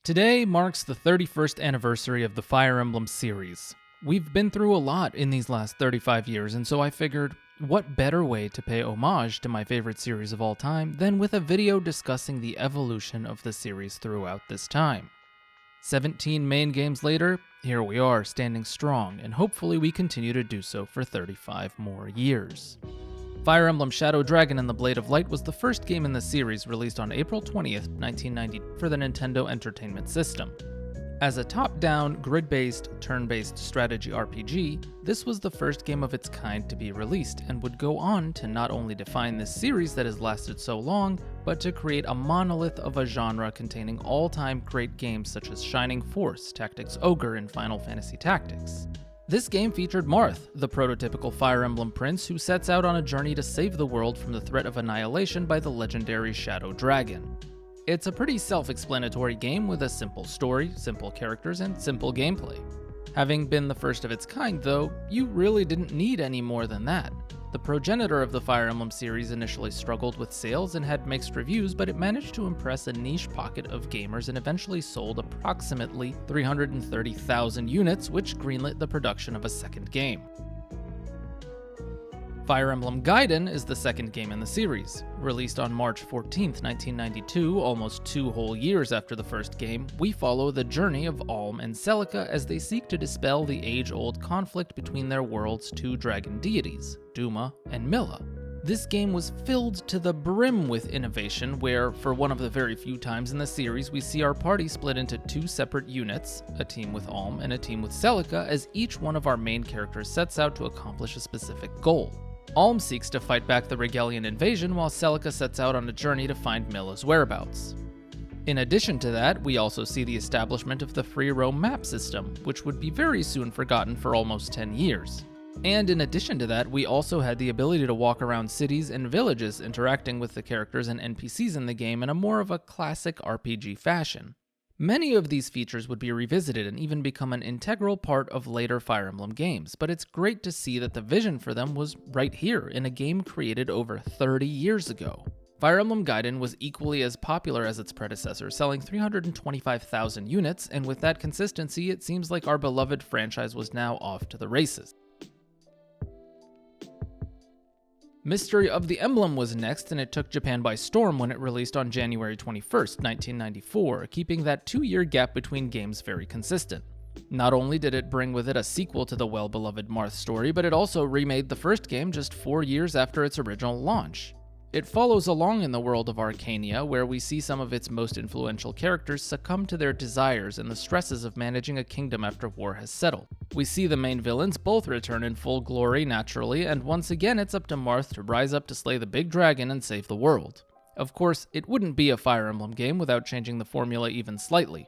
Today marks the 31st anniversary of the Fire Emblem series. We've been through a lot in these last 35 years, and so I figured, what better way to pay homage to my favorite series of all time than with a video discussing the evolution of the series throughout this time. 17 main games later, here we are standing strong, and hopefully we continue to do so for 35 more years. Fire Emblem Shadow Dragon and the Blade of Light was the first game in the series released on April 20th, 1990 for the Nintendo Entertainment System. As a top-down, grid-based, turn-based strategy RPG, this was the first game of its kind to be released and would go on to not only define this series that has lasted so long, but to create a monolith of a genre containing all-time great games such as Shining Force, Tactics Ogre, and Final Fantasy Tactics. This game featured Marth, the prototypical Fire Emblem prince who sets out on a journey to save the world from the threat of annihilation by the legendary Shadow Dragon. It's a pretty self-explanatory game with a simple story, simple characters, and simple gameplay. Having been the first of its kind, though, you really didn't need any more than that. The progenitor of the Fire Emblem series initially struggled with sales and had mixed reviews, but it managed to impress a niche pocket of gamers and eventually sold approximately 330,000 units, which greenlit the production of a second game. Fire Emblem Gaiden is the second game in the series. Released on March 14, 1992, almost 2 whole years after the first game, we follow the journey of Alm and Celica as they seek to dispel the age-old conflict between their world's 2 dragon deities, Duma and Milla. This game was filled to the brim with innovation where, for one of the very few times in the series, we see our party split into 2 separate units, a team with Alm and a team with Celica, as each one of our main characters sets out to accomplish a specific goal. Alm seeks to fight back the Regalian invasion, while Celica sets out on a journey to find Milla's whereabouts. In addition to that, we also see the establishment of the free roam map system, which would be very soon forgotten for almost 10 years. And in addition to that, we also had the ability to walk around cities and villages, interacting with the characters and NPCs in the game in a more of a classic RPG fashion. Many of these features would be revisited and even become an integral part of later Fire Emblem games, but it's great to see that the vision for them was right here in a game created over 30 years ago. Fire Emblem Gaiden was equally as popular as its predecessor, selling 325,000 units, and with that consistency, it seems like our beloved franchise was now off to the races. Mystery of the Emblem was next, and it took Japan by storm when it released on January 21st, 1994, keeping that 2-year gap between games very consistent. Not only did it bring with it a sequel to the well-beloved Marth story, but it also remade the first game just 4 years after its original launch. It follows along in the world of Archanea, where we see some of its most influential characters succumb to their desires and the stresses of managing a kingdom after war has settled. We see the main villains both return in full glory naturally, and once again it's up to Marth to rise up to slay the big dragon and save the world. Of course, it wouldn't be a Fire Emblem game without changing the formula even slightly.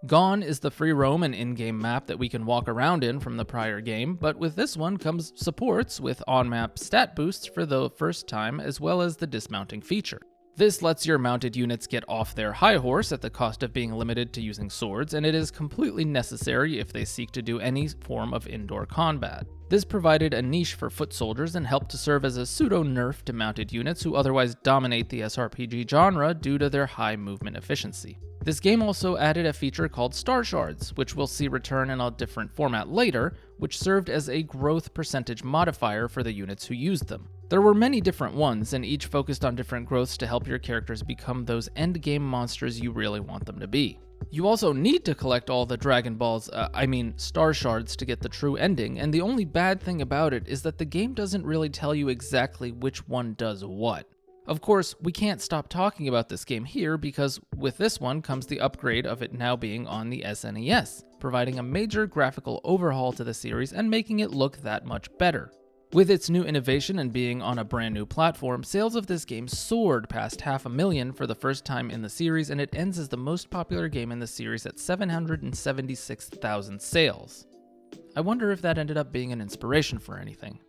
Gone is the free roam and in-game map that we can walk around in from the prior game, but with this one comes supports with on-map stat boosts for the first time, as well as the dismounting feature. This lets your mounted units get off their high horse at the cost of being limited to using swords, and it is completely necessary if they seek to do any form of indoor combat. This provided a niche for foot soldiers and helped to serve as a pseudo-nerf to mounted units who otherwise dominate the SRPG genre due to their high movement efficiency. This game also added a feature called Star Shards, which we'll see return in a different format later, which served as a growth percentage modifier for the units who used them. There were many different ones, and each focused on different growths to help your characters become those endgame monsters you really want them to be. You also need to collect all the Star Shards to get the true ending, and the only bad thing about it is that the game doesn't really tell you exactly which one does what. Of course, we can't stop talking about this game here because with this one comes the upgrade of it now being on the SNES, providing a major graphical overhaul to the series and making it look that much better. With its new innovation and being on a brand new platform, sales of this game soared past 500,000 for the first time in the series, and it ends as the most popular game in the series at 776,000 sales. I wonder if that ended up being an inspiration for anything.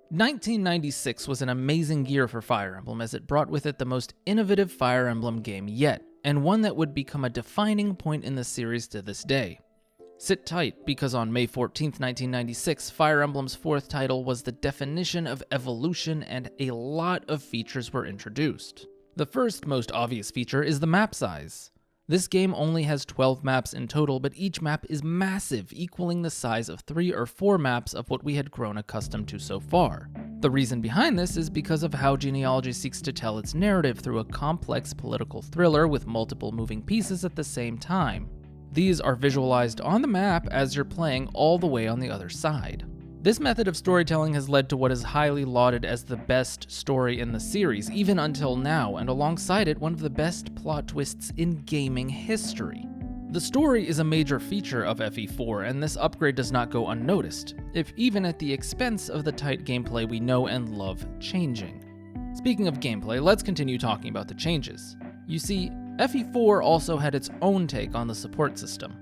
1996 was an amazing year for Fire Emblem as it brought with it the most innovative Fire Emblem game yet, and one that would become a defining point in the series to this day. Sit tight, because on May 14th, 1996, Fire Emblem's 4th title was the definition of evolution and a lot of features were introduced. The first most obvious feature is the map size. This game only has 12 maps in total, but each map is massive, equaling the size of 3 or 4 maps of what we had grown accustomed to so far. The reason behind this is because of how Genealogy seeks to tell its narrative through a complex political thriller with multiple moving pieces at the same time. These are visualized on the map as you're playing all the way on the other side. This method of storytelling has led to what is highly lauded as the best story in the series, even until now, and alongside it, one of the best plot twists in gaming history. The story is a major feature of FE4, and this upgrade does not go unnoticed, if even at the expense of the tight gameplay we know and love changing. Speaking of gameplay, let's continue talking about the changes. You see, FE4 also had its own take on the support system.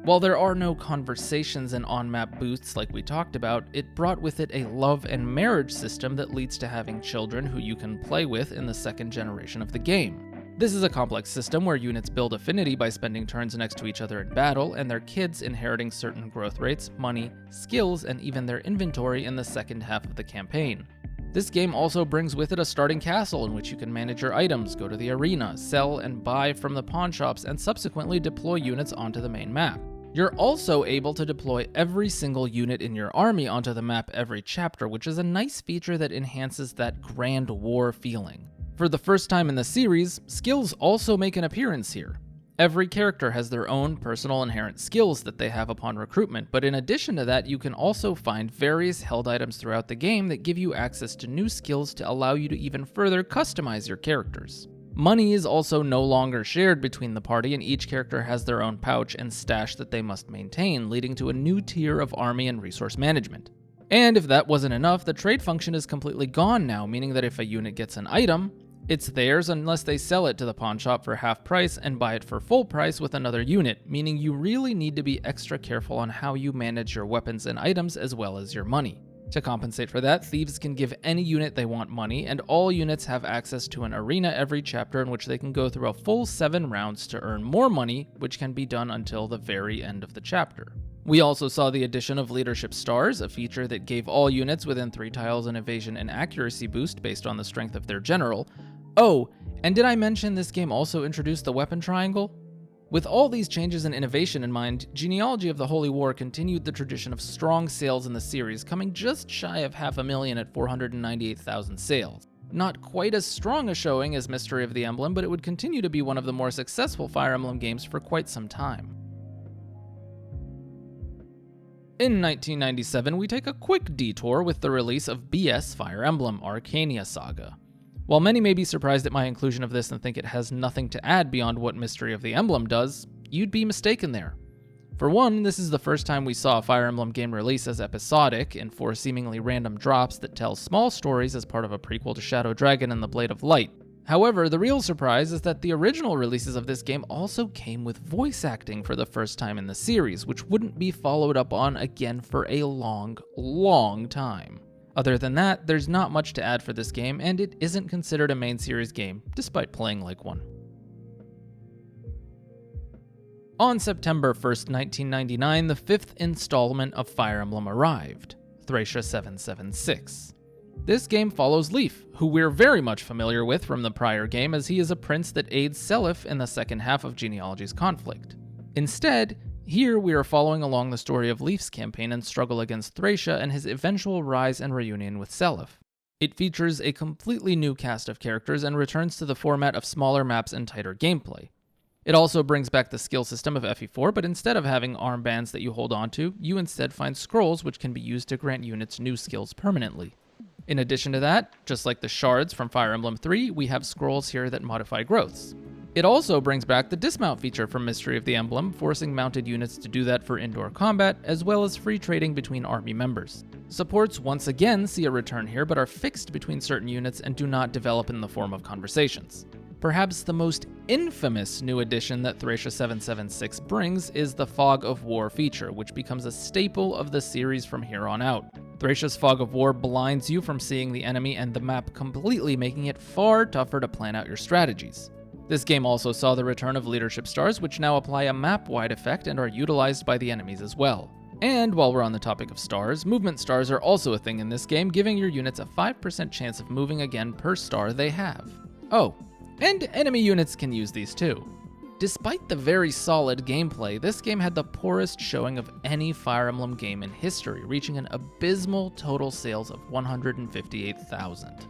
While there are no conversations and on-map boosts like we talked about, it brought with it a love and marriage system that leads to having children who you can play with in the second generation of the game. This is a complex system where units build affinity by spending turns next to each other in battle, and their kids inheriting certain growth rates, money, skills, and even their inventory in the second half of the campaign. This game also brings with it a starting castle in which you can manage your items, go to the arena, sell and buy from the pawn shops, and subsequently deploy units onto the main map. You're also able to deploy every single unit in your army onto the map every chapter, which is a nice feature that enhances that grand war feeling. For the first time in the series, skills also make an appearance here. Every character has their own personal inherent skills that they have upon recruitment, but in addition to that, you can also find various held items throughout the game that give you access to new skills to allow you to even further customize your characters. Money is also no longer shared between the party, and each character has their own pouch and stash that they must maintain, leading to a new tier of army and resource management. And if that wasn't enough, the trade function is completely gone now, meaning that if a unit gets an item, it's theirs unless they sell it to the pawn shop for half price and buy it for full price with another unit, meaning you really need to be extra careful on how you manage your weapons and items as well as your money. To compensate for that, thieves can give any unit they want money, and all units have access to an arena every chapter in which they can go through a full 7 rounds to earn more money, which can be done until the very end of the chapter. We also saw the addition of leadership stars, a feature that gave all units within 3 tiles an evasion and accuracy boost based on the strength of their general. Oh, and did I mention this game also introduced the weapon triangle? With all these changes and innovation in mind, Genealogy of the Holy War continued the tradition of strong sales in the series, coming just shy of 500,000 at 498,000 sales. Not quite as strong a showing as Mystery of the Emblem, but it would continue to be one of the more successful Fire Emblem games for quite some time. In 1997, we take a quick detour with the release of BS Fire Emblem Archanea Saga. While many may be surprised at my inclusion of this and think it has nothing to add beyond what Mystery of the Emblem does, you'd be mistaken there. For one, this is the first time we saw a Fire Emblem game release as episodic, in 4 seemingly random drops that tell small stories as part of a prequel to Shadow Dragon and the Blade of Light. However, the real surprise is that the original releases of this game also came with voice acting for the first time in the series, which wouldn't be followed up on again for a long time. Other than that, there's not much to add for this game, and it isn't considered a main series game, despite playing like one. On September 1st, 1999, the 5th installment of Fire Emblem arrived, Thracia 776. This game follows Leif, who we're very much familiar with from the prior game, as he is a prince that aids Seliph in the second half of Genealogy's conflict. Instead, here we are following along the story of Leif's campaign and struggle against Thracia and his eventual rise and reunion with Seliph. It features a completely new cast of characters and returns to the format of smaller maps and tighter gameplay. It also brings back the skill system of FE4, but instead of having armbands that you hold onto, you instead find scrolls which can be used to grant units new skills permanently. In addition to that, just like the shards from Fire Emblem 3, we have scrolls here that modify growths. It also brings back the dismount feature from Mystery of the Emblem, forcing mounted units to do that for indoor combat, as well as free trading between army members. Supports once again see a return here, but are fixed between certain units and do not develop in the form of conversations. Perhaps the most infamous new addition that Thracia 776 brings is the Fog of War feature, which becomes a staple of the series from here on out. Thracia's Fog of War blinds you from seeing the enemy and the map completely, making it far tougher to plan out your strategies. This game also saw the return of leadership stars, which now apply a map-wide effect and are utilized by the enemies as well. And while we're on the topic of stars, movement stars are also a thing in this game, giving your units a 5% chance of moving again per star they have. Oh, And enemy units can use these too. Despite the very solid gameplay, this game had the poorest showing of any Fire Emblem game in history, reaching an abysmal total sales of 158,000.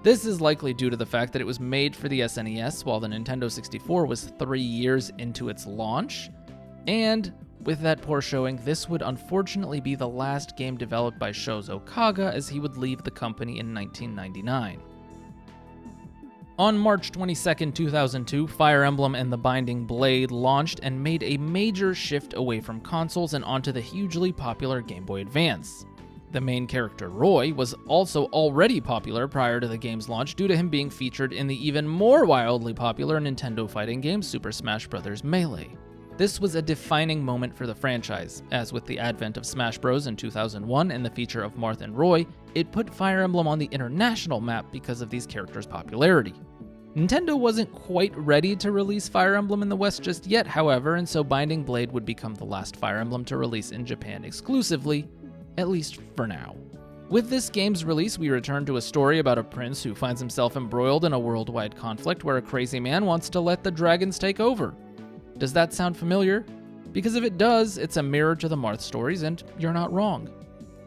This is likely due to the fact that it was made for the SNES while the Nintendo 64 was 3 years into its launch, and with that poor showing, this would unfortunately be the last game developed by Shozo Kaga, as he would leave the company in 1999. On March 22, 2002, Fire Emblem and the Binding Blade launched and made a major shift away from consoles and onto the hugely popular Game Boy Advance. The main character, Roy, was also already popular prior to the game's launch due to him being featured in the even more wildly popular Nintendo fighting game Super Smash Bros. Melee. This was a defining moment for the franchise, as with the advent of Smash Bros. In 2001 and the feature of Marth and Roy, it put Fire Emblem on the international map because of these characters' popularity. Nintendo wasn't quite ready to release Fire Emblem in the West just yet, however, and so Binding Blade would become the last Fire Emblem to release in Japan exclusively, at least for now. With this game's release, we return to a story about a prince who finds himself embroiled in a worldwide conflict where a crazy man wants to let the dragons take over. Does that sound familiar? Because if it does, it's a mirror to the Marth stories, and you're not wrong.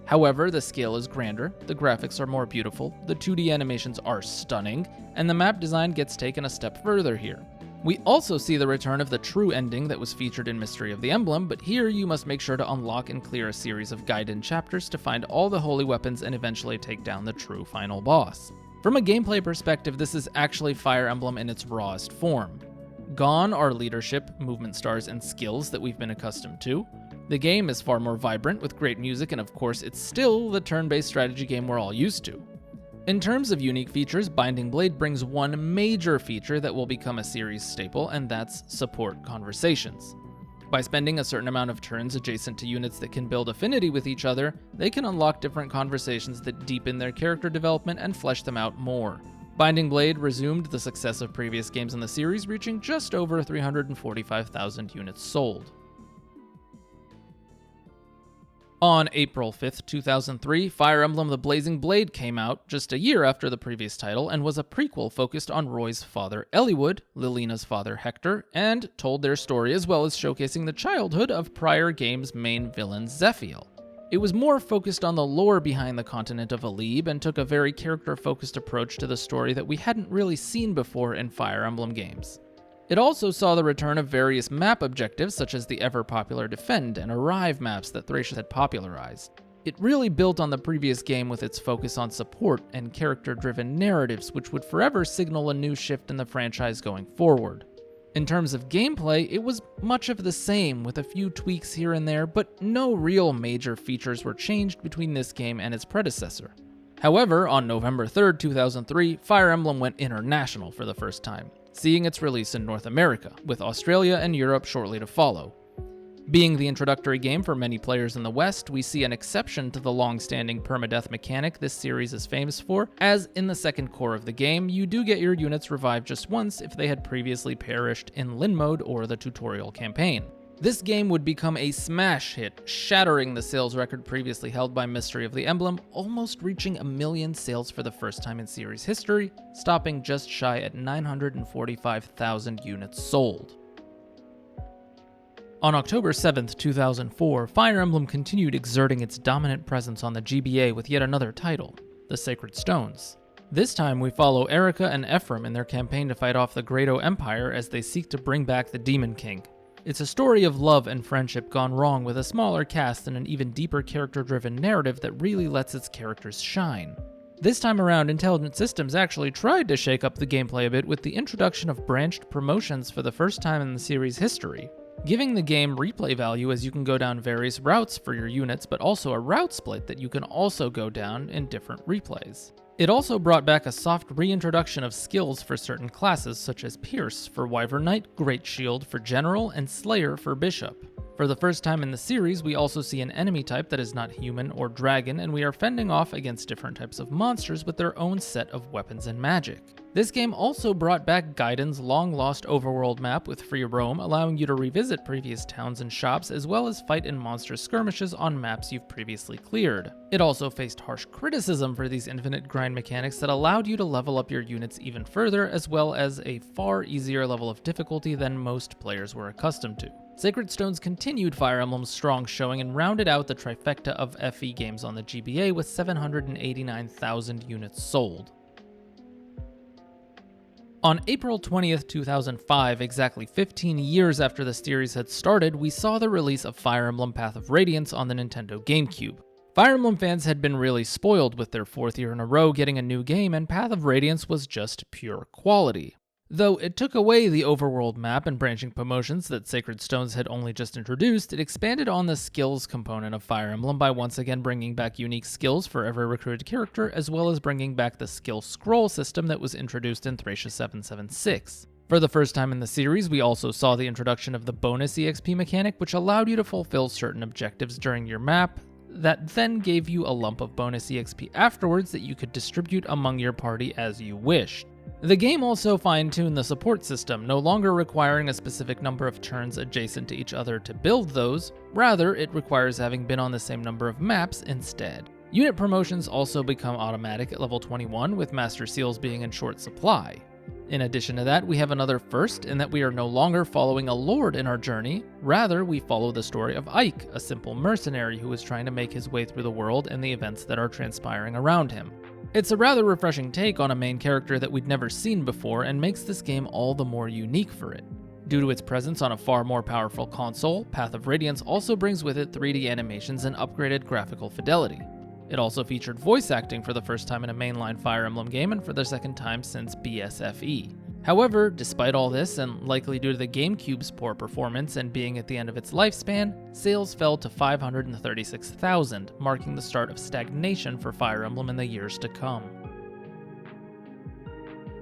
However, the scale is grander, the graphics are more beautiful, the 2D animations are stunning, and the map design gets taken a step further here. We also see the return of the true ending that was featured in Mystery of the Emblem, but here you must make sure to unlock and clear a series of Gaiden chapters to find all the holy weapons and eventually take down the true final boss. From a gameplay perspective, this is actually Fire Emblem in its rawest form. Gone are leadership, movement stars, and skills that we've been accustomed to. The game is far more vibrant with great music, and of course it's still the turn-based strategy game we're all used to. In terms of unique features, Binding Blade brings one major feature that will become a series staple, and that's support conversations. By spending a certain amount of turns adjacent to units that can build affinity with each other, they can unlock different conversations that deepen their character development and flesh them out more. Binding Blade resumed the success of previous games in the series, reaching just over 345,000 units sold. On April 5th, 2003, Fire Emblem The Blazing Blade came out just a year after the previous title and was a prequel focused on Roy's father Eliwood, Lilina's father Hector, and told their story as well as showcasing the childhood of prior game's main villain Zephiel. It was more focused on the lore behind the continent of Alib and took a very character-focused approach to the story that we hadn't really seen before in Fire Emblem games. It also saw the return of various map objectives such as the ever-popular Defend and Arrive maps that Thracia had popularized. It really built on the previous game with its focus on support and character-driven narratives, which would forever signal a new shift in the franchise going forward. In terms of gameplay, it was much of the same, with a few tweaks here and there, but no real major features were changed between this game and its predecessor. However, on November 3rd, 2003, Fire Emblem went international for the first time, seeing its release in North America, with Australia and Europe shortly to follow. Being the introductory game for many players in the West, we see an exception to the long-standing permadeath mechanic this series is famous for, as in the second core of the game, you do get your units revived just once if they had previously perished in Lin mode or the tutorial campaign. This game would become a smash hit, shattering the sales record previously held by Mystery of the Emblem, almost reaching 1 million sales for the first time in series history, stopping just shy at 945,000 units sold. On October 7th, 2004, Fire Emblem continued exerting its dominant presence on the GBA with yet another title, The Sacred Stones. This time we follow Erika and Ephraim in their campaign to fight off the Grado Empire as they seek to bring back the Demon King. It's a story of love and friendship gone wrong with a smaller cast and an even deeper character-driven narrative that really lets its characters shine. This time around, Intelligent Systems actually tried to shake up the gameplay a bit with the introduction of branched promotions for the first time in the series' history, giving the game replay value as you can go down various routes for your units, but also a route split that you can also go down in different replays. It also brought back a soft reintroduction of skills for certain classes such as Pierce for Wyvern Knight, Great Shield for General, and Slayer for Bishop. For For the first time in the series, we also see an enemy type that is not human or dragon, and we are fending off against different types of monsters with their own set of weapons and magic. This game also brought back Gaiden's long-lost overworld map with free roam, allowing you to revisit previous towns and shops, as well as fight in monster skirmishes on maps you've previously cleared. It also faced harsh criticism for these infinite grind mechanics that allowed you to level up your units even further, as well as a far easier level of difficulty than most players were accustomed to. Sacred Stones continued Fire Emblem's strong showing and rounded out the trifecta of FE games on the GBA with 789,000 units sold. On April 20th, 2005, exactly 15 years after the series had started, we saw the release of Fire Emblem Path of Radiance on the Nintendo GameCube. Fire Emblem fans had been really spoiled with their 4th year in a row getting a new game, and Path of Radiance was just pure quality. Though it took away the overworld map and branching promotions that Sacred Stones had only just introduced, it expanded on the skills component of Fire Emblem by once again bringing back unique skills for every recruited character, as well as bringing back the skill scroll system that was introduced in Thracia 776. For the first time in the series, we also saw the introduction of the bonus EXP mechanic, which allowed you to fulfill certain objectives during your map, that then gave you a lump of bonus EXP afterwards that you could distribute among your party as you wished. The game also fine-tuned the support system, no longer requiring a specific number of turns adjacent to each other to build those, rather it requires having been on the same number of maps instead. Unit promotions also become automatic at level 21, with Master Seals being in short supply. In addition to that, we have another first in that we are no longer following a lord in our journey, rather we follow the story of Ike, a simple mercenary who is trying to make his way through the world and the events that are transpiring around him. It's a rather refreshing take on a main character that we'd never seen before and makes this game all the more unique for it. Due to its presence on a far more powerful console, Path of Radiance also brings with it 3D animations and upgraded graphical fidelity. It also featured voice acting for the first time in a mainline Fire Emblem game and for the second time since BSFE. However, despite all this, and likely due to the GameCube's poor performance and being at the end of its lifespan, sales fell to 536,000, marking the start of stagnation for Fire Emblem in the years to come.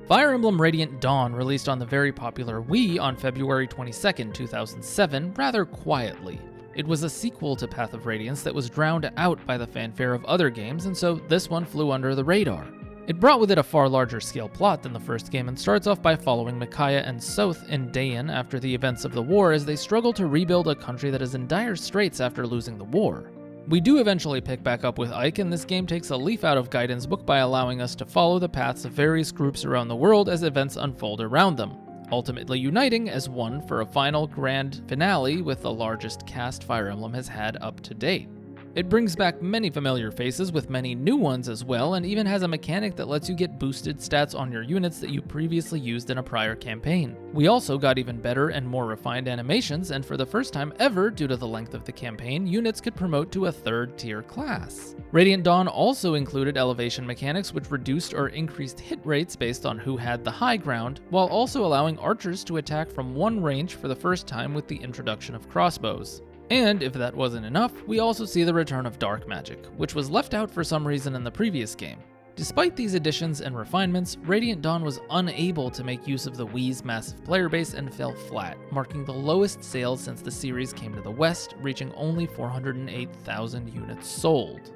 Fire Emblem Radiant Dawn released on the very popular Wii on February 22, 2007, rather quietly. It was a sequel to Path of Radiance that was drowned out by the fanfare of other games, and so this one flew under the radar. It brought with it a far larger scale plot than the first game and starts off by following Micaiah and Soth in Dayan after the events of the war as they struggle to rebuild a country that is in dire straits after losing the war. We do eventually pick back up with Ike, and this game takes a leaf out of Gaiden's book by allowing us to follow the paths of various groups around the world as events unfold around them, ultimately uniting as one for a final grand finale with the largest cast Fire Emblem has had up to date. It brings back many familiar faces with many new ones as well, and even has a mechanic that lets you get boosted stats on your units that you previously used in a prior campaign. We also got even better and more refined animations, and for the first time ever, due to the length of the campaign, units could promote to a 3rd tier class. Radiant Dawn also included elevation mechanics which reduced or increased hit rates based on who had the high ground, while also allowing archers to attack from one range for the first time with the introduction of crossbows. And if that wasn't enough, we also see the return of dark magic, which was left out for some reason in the previous game. Despite these additions and refinements, Radiant Dawn was unable to make use of the Wii's massive player base and fell flat, marking the lowest sales since the series came to the West, reaching only 408,000 units sold.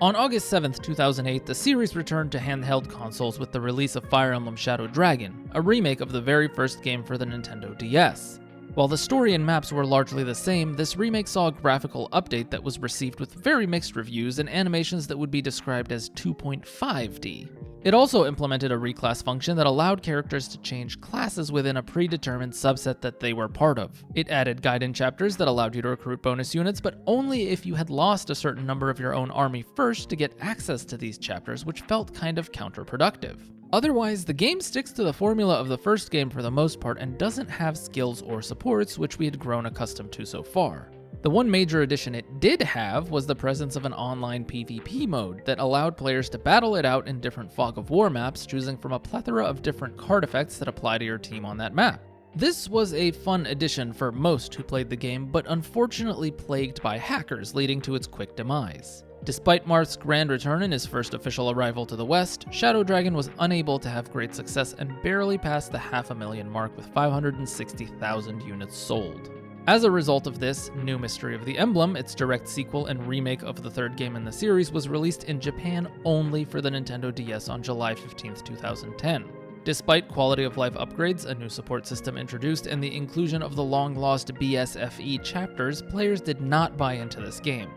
On August 7th, 2008, the series returned to handheld consoles with the release of Fire Emblem Shadow Dragon, a remake of the very first game for the Nintendo DS. While the story and maps were largely the same, this remake saw a graphical update that was received with very mixed reviews and animations that would be described as 2.5D. It also implemented a reclass function that allowed characters to change classes within a predetermined subset that they were part of. It added Gaiden chapters that allowed you to recruit bonus units, but only if you had lost a certain number of your own army first to get access to these chapters, which felt kind of counterproductive. Otherwise, the game sticks to the formula of the first game for the most part and doesn't have skills or supports, which we had grown accustomed to so far. The one major addition it did have was the presence of an online PvP mode that allowed players to battle it out in different Fog of War maps, choosing from a plethora of different card effects that apply to your team on that map. This was a fun addition for most who played the game, but unfortunately plagued by hackers, leading to its quick demise. Despite Marth's grand return and his first official arrival to the West, Shadow Dragon was unable to have great success and barely passed the 500,000 mark with 560,000 units sold. As a result of this, New Mystery of the Emblem, its direct sequel and remake of the third game in the series, was released in Japan only for the Nintendo DS on July 15, 2010. Despite quality of life upgrades, a new support system introduced, and the inclusion of the long-lost BSFE chapters, players did not buy into this game.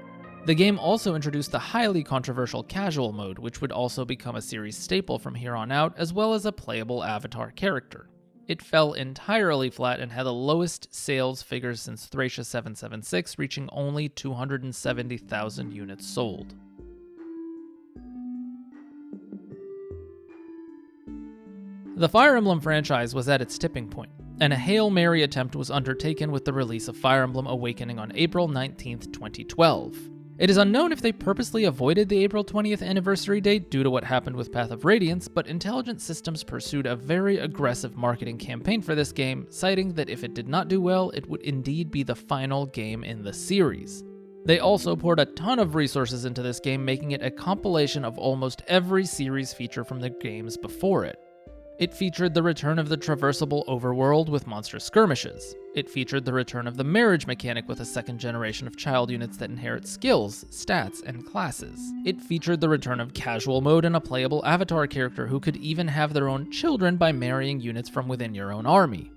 The game also introduced the highly controversial casual mode, which would also become a series staple from here on out, as well as a playable avatar character. It fell entirely flat and had the lowest sales figures since Thracia 776, reaching only 270,000 units sold. The Fire Emblem franchise was at its tipping point, and a Hail Mary attempt was undertaken with the release of Fire Emblem Awakening on April 19, 2012. It is unknown if they purposely avoided the April 20th anniversary date due to what happened with Path of Radiance, but Intelligent Systems pursued a very aggressive marketing campaign for this game, citing that if it did not do well, it would indeed be the final game in the series. They also poured a ton of resources into this game, making it a compilation of almost every series feature from the games before it. It featured the return of the traversable overworld with monster skirmishes. It featured the return of the marriage mechanic with a second generation of child units that inherit skills, stats, and classes. It featured the return of casual mode and a playable avatar character who could even have their own children by marrying units from within your own army.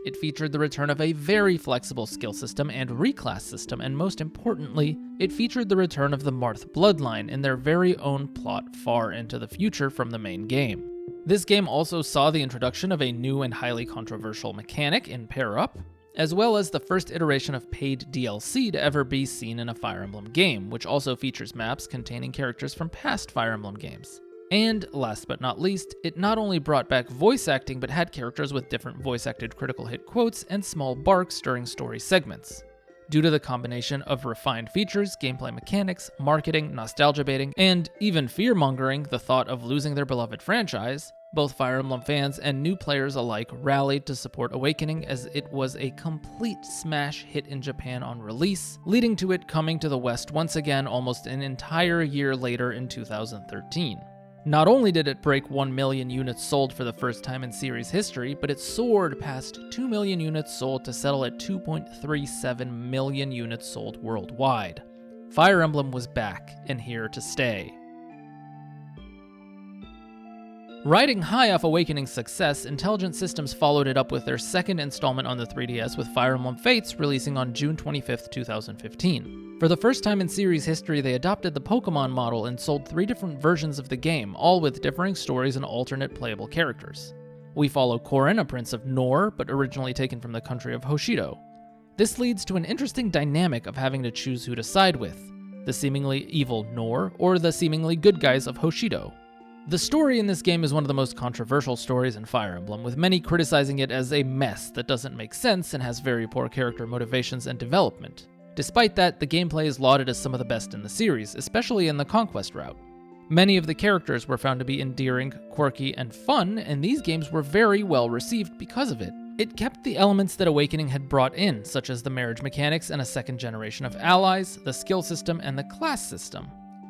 It featured the return of a very flexible skill system and reclass system, and most importantly, it featured the return of the Marth bloodline in their very own plot far into the future from the main game. This game also saw the introduction of a new and highly controversial mechanic in Pair Up, as well as the first iteration of paid DLC to ever be seen in a Fire Emblem game, which also features maps containing characters from past Fire Emblem games. And last but not least, it not only brought back voice acting, but had characters with different voice-acted critical hit quotes and small barks during story segments. Due to the combination of refined features, gameplay mechanics, marketing, nostalgia baiting, and even fear-mongering the thought of losing their beloved franchise, both Fire Emblem fans and new players alike rallied to support Awakening, as it was a complete smash hit in Japan on release, leading to it coming to the West once again almost an entire year later in 2013. Not only did it break 1 million units sold for the first time in series history, but it soared past 2 million units sold to settle at 2.37 million units sold worldwide. Fire Emblem was back and here to stay. Riding high off Awakening's success, Intelligent Systems followed it up with their second installment on the 3DS with Fire Emblem Fates, releasing on June 25, 2015. For the first time in series history, they adopted the Pokemon model and sold 3 different versions of the game, all with differing stories and alternate playable characters. We follow Corrin, a prince of Nor, but originally taken from the country of Hoshido. This leads to an interesting dynamic of having to choose who to side with, the seemingly evil Nor or the seemingly good guys of Hoshido. The story in this game is one of the most controversial stories in Fire Emblem, with many criticizing it as a mess that doesn't make sense and has very poor character motivations and development. Despite that, the gameplay is lauded as some of the best in the series, especially in the conquest route. Many of the characters were found to be endearing, quirky, and fun, and these games were very well received because of it. It kept the elements that Awakening had brought in, such as the marriage mechanics and a second generation of allies, the skill system, and the class system.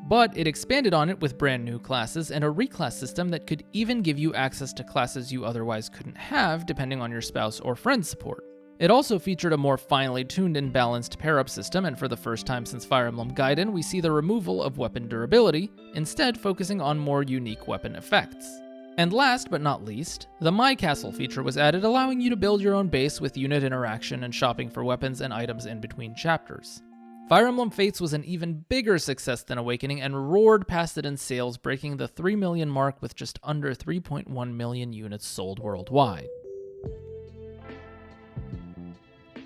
But it expanded on it with brand new classes and a reclass system that could even give you access to classes you otherwise couldn't have depending on your spouse or friend support. It also featured a more finely tuned and balanced pair-up system, and for the first time since Fire Emblem Gaiden, we see the removal of weapon durability, instead focusing on more unique weapon effects. And last but not least, the My Castle feature was added, allowing you to build your own base with unit interaction and shopping for weapons and items in between chapters. Fire Emblem Fates was an even bigger success than Awakening and roared past it in sales, breaking the 3 million mark with just under 3.1 million units sold worldwide.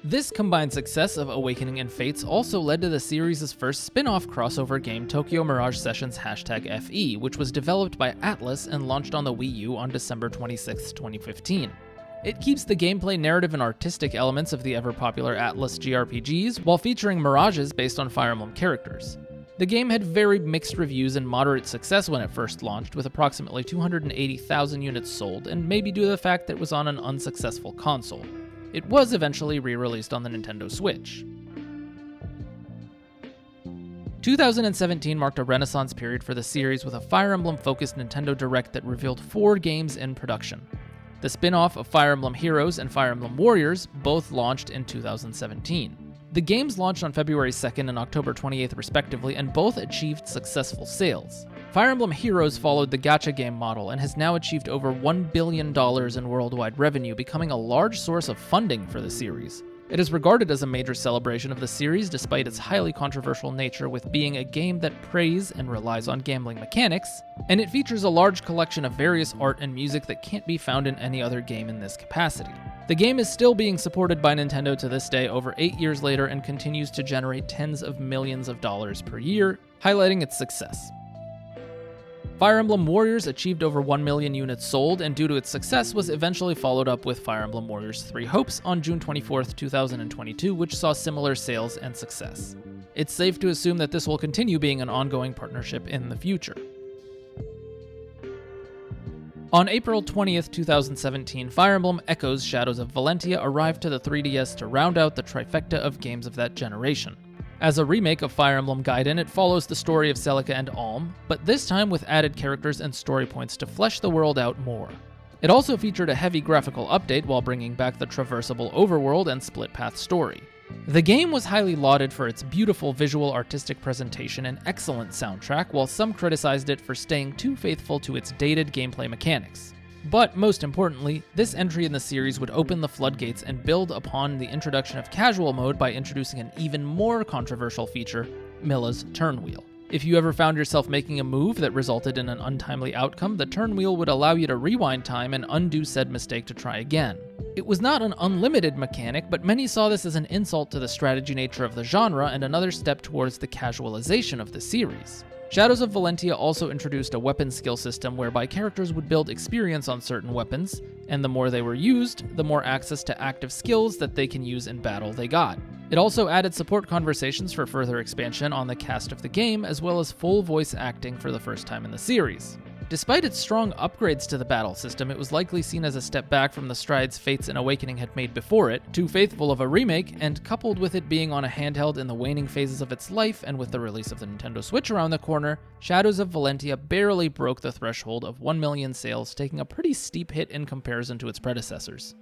This combined success of Awakening and Fates also led to the series' first spin-off crossover game, Tokyo Mirage Sessions #FE, which was developed by Atlus and launched on the Wii U on December 26, 2015. It keeps the gameplay, narrative, and artistic elements of the ever-popular Atlus JRPGs, while featuring mirages based on Fire Emblem characters. The game had very mixed reviews and moderate success when it first launched, with approximately 280,000 units sold, and maybe due to the fact that it was on an unsuccessful console. It was eventually re-released on the Nintendo Switch. 2017 marked a renaissance period for the series with a Fire Emblem-focused Nintendo Direct that revealed 4 games in production. The spin-off of Fire Emblem Heroes and Fire Emblem Warriors both launched in 2017. The games launched on February 2nd and October 28th respectively, and both achieved successful sales. Fire Emblem Heroes followed the gacha game model and has now achieved over $1 billion in worldwide revenue, becoming a large source of funding for the series. It is regarded as a major celebration of the series despite its highly controversial nature, with being a game that preys and relies on gambling mechanics, and it features a large collection of various art and music that can't be found in any other game in this capacity. The game is still being supported by Nintendo to this day over 8 years later and continues to generate tens of millions of dollars per year, highlighting its success. Fire Emblem Warriors achieved over 1 million units sold, and due to its success was eventually followed up with Fire Emblem Warriors 3 Hopes on June 24, 2022, which saw similar sales and success. It's safe to assume that this will continue being an ongoing partnership in the future. On April 20th, 2017, Fire Emblem Echoes Shadows of Valentia arrived to the 3DS to round out the trifecta of games of that generation. As a remake of Fire Emblem Gaiden, it follows the story of Celica and Alm, but this time with added characters and story points to flesh the world out more. It also featured a heavy graphical update while bringing back the traversable overworld and split-path story. The game was highly lauded for its beautiful visual artistic presentation and excellent soundtrack, while some criticized it for staying too faithful to its dated gameplay mechanics. But most importantly, this entry in the series would open the floodgates and build upon the introduction of casual mode by introducing an even more controversial feature, Milla's turn wheel. If you ever found yourself making a move that resulted in an untimely outcome, the turn wheel would allow you to rewind time and undo said mistake to try again. It was not an unlimited mechanic, but many saw this as an insult to the strategy nature of the genre and another step towards the casualization of the series. Shadows of Valentia also introduced a weapon skill system whereby characters would build experience on certain weapons, and the more they were used, the more access to active skills that they can use in battle they got. It also added support conversations for further expansion on the cast of the game, as well as full voice acting for the first time in the series. Despite its strong upgrades to the battle system, it was likely seen as a step back from the strides Fates and Awakening had made before it, too faithful of a remake, and coupled with it being on a handheld in the waning phases of its life and with the release of the Nintendo Switch around the corner, Shadows of Valentia barely broke the threshold of 1 million sales, taking a pretty steep hit in comparison to its predecessors.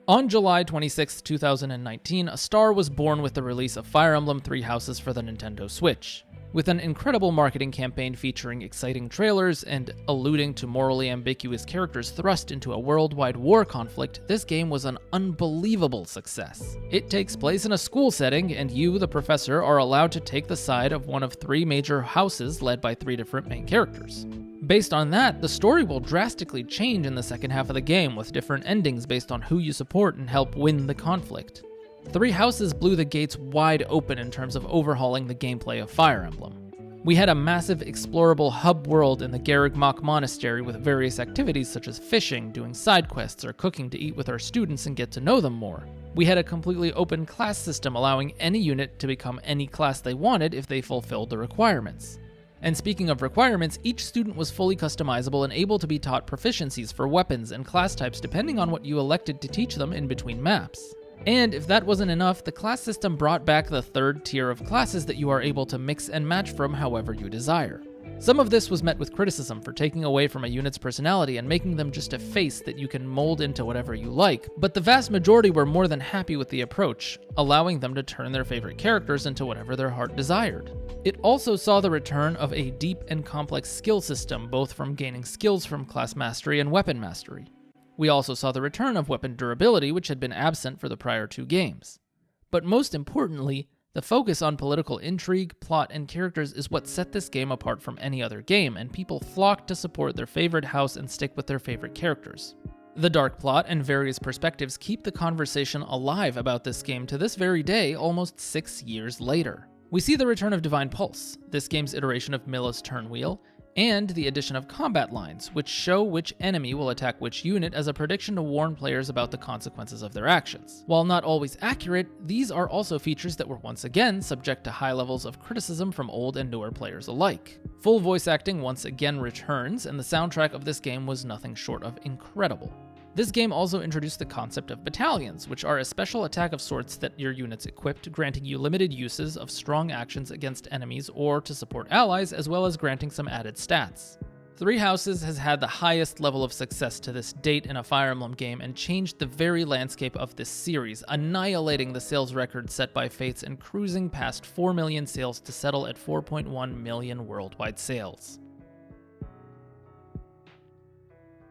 On July 26, 2019, a star was born with the release of Fire Emblem Three Houses for the Nintendo Switch. With an incredible marketing campaign featuring exciting trailers and alluding to morally ambiguous characters thrust into a worldwide war conflict, this game was an unbelievable success. It takes place in a school setting, and you, the professor, are allowed to take the side of one of 3 major houses led by 3 different main characters. Based on that, the story will drastically change in the second half of the game, with different endings based on who you support and help win the conflict. Three Houses blew the gates wide open in terms of overhauling the gameplay of Fire Emblem. We had a massive explorable hub world in the Garreg-Mach Monastery with various activities such as fishing, doing side quests, or cooking to eat with our students and get to know them more. We had a completely open class system allowing any unit to become any class they wanted if they fulfilled the requirements. And speaking of requirements, each student was fully customizable and able to be taught proficiencies for weapons and class types depending on what you elected to teach them in between maps. And if that wasn't enough, the class system brought back the 3rd tier of classes that you are able to mix and match from however you desire. Some of this was met with criticism for taking away from a unit's personality and making them just a face that you can mold into whatever you like, but the vast majority were more than happy with the approach, allowing them to turn their favorite characters into whatever their heart desired. It also saw the return of a deep and complex skill system, both from gaining skills from class mastery and weapon mastery. We also saw the return of weapon durability, which had been absent for the prior 2 games. But most importantly, the focus on political intrigue, plot, and characters is what set this game apart from any other game, and people flocked to support their favorite house and stick with their favorite characters. The dark plot and various perspectives keep the conversation alive about this game to this very day, almost 6 years later. We see the return of Divine Pulse, this game's iteration of Milla's turn wheel, and the addition of combat lines, which show which enemy will attack which unit as a prediction to warn players about the consequences of their actions. While not always accurate, these are also features that were once again subject to high levels of criticism from old and newer players alike. Full voice acting once again returns, and the soundtrack of this game was nothing short of incredible. This game also introduced the concept of battalions, which are a special attack of sorts that your units equipped, granting you limited uses of strong actions against enemies or to support allies, as well as granting some added stats. Three Houses has had the highest level of success to this date in a Fire Emblem game and changed the very landscape of this series, annihilating the sales record set by Fates and cruising past 4 million sales to settle at 4.1 million worldwide sales.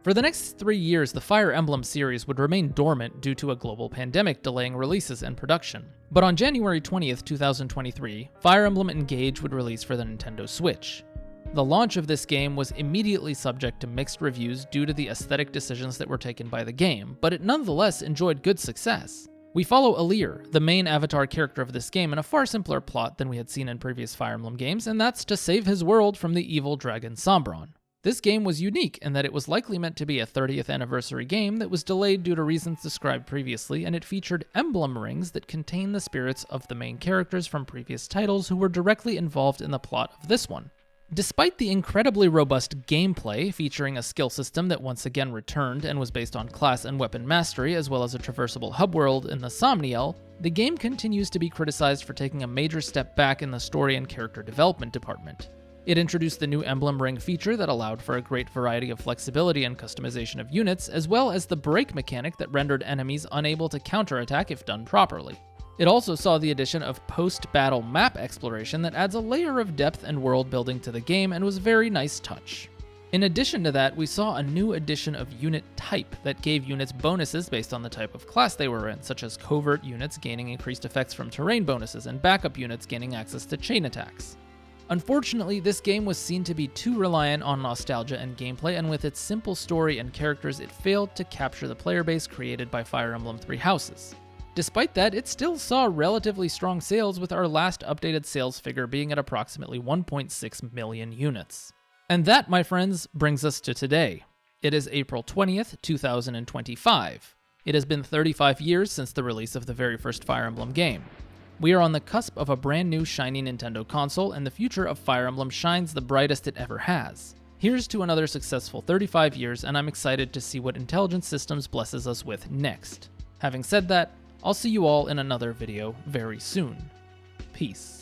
For the next 3 years, the Fire Emblem series would remain dormant due to a global pandemic delaying releases and production. But on January 20th, 2023, Fire Emblem Engage would release for the Nintendo Switch. The launch of this game was immediately subject to mixed reviews due to the aesthetic decisions that were taken by the game, but it nonetheless enjoyed good success. We follow Alir, the main avatar character of this game, in a far simpler plot than we had seen in previous Fire Emblem games, and that's to save his world from the evil dragon Sombron. This game was unique in that it was likely meant to be a 30th anniversary game that was delayed due to reasons described previously, and it featured emblem rings that contain the spirits of the main characters from previous titles who were directly involved in the plot of this one. Despite the incredibly robust gameplay, featuring a skill system that once again returned and was based on class and weapon mastery, as well as a traversable hub world in the Somniel, the game continues to be criticized for taking a major step back in the story and character development department. It introduced the new emblem ring feature that allowed for a great variety of flexibility and customization of units, as well as the break mechanic that rendered enemies unable to counterattack if done properly. It also saw the addition of post-battle map exploration that adds a layer of depth and world building to the game and was a very nice touch. In addition to that, we saw a new addition of unit type that gave units bonuses based on the type of class they were in, such as covert units gaining increased effects from terrain bonuses and backup units gaining access to chain attacks. Unfortunately, this game was seen to be too reliant on nostalgia and gameplay, and with its simple story and characters, it failed to capture the player base created by Fire Emblem Three Houses. Despite that, it still saw relatively strong sales, with our last updated sales figure being at approximately 1.6 million units. And that, my friends, brings us to today. It is April 20th, 2025. It has been 35 years since the release of the very first Fire Emblem game. We are on the cusp of a brand new shiny Nintendo console, and the future of Fire Emblem shines the brightest it ever has. Here's to another successful 35 years, and I'm excited to see what Intelligent Systems blesses us with next. Having said that, I'll see you all in another video very soon. Peace.